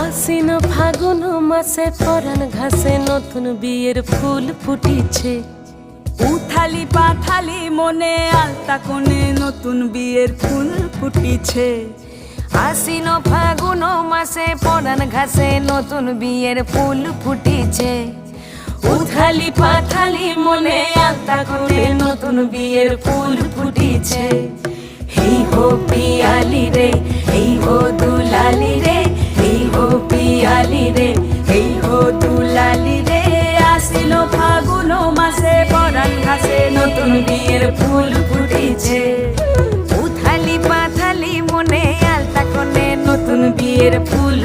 আশ্বিন ফাগুন মাসে পরাণ ঘাসে নতুন বিয়ের ফুল ফুটিছে। উথালি পাথালি মনে আলতা কোণে নতুন বিয়ের ফুল ফুটিছে। আশ্বিন ফাগুন মাসে পরাণ ঘাসে নতুন বিয়ের ফুল ফুটিছে। উথালি পাথালি মনে আলতা কোণে নতুন বিয়ের ফুল ফুটিছে। এই হো পিয়ালি রে, এই হো দুলালি রে, এই হো পিয়ালি রে, এই হো দুলালি রে। আশ্বিন ফাগুন মাসে পরাণ ঘাসে নতুন বিয়ের ফুল ফুটিছে। উথালি পাথালি মনে আলতা কোণে নতুন বিয়ের ফুল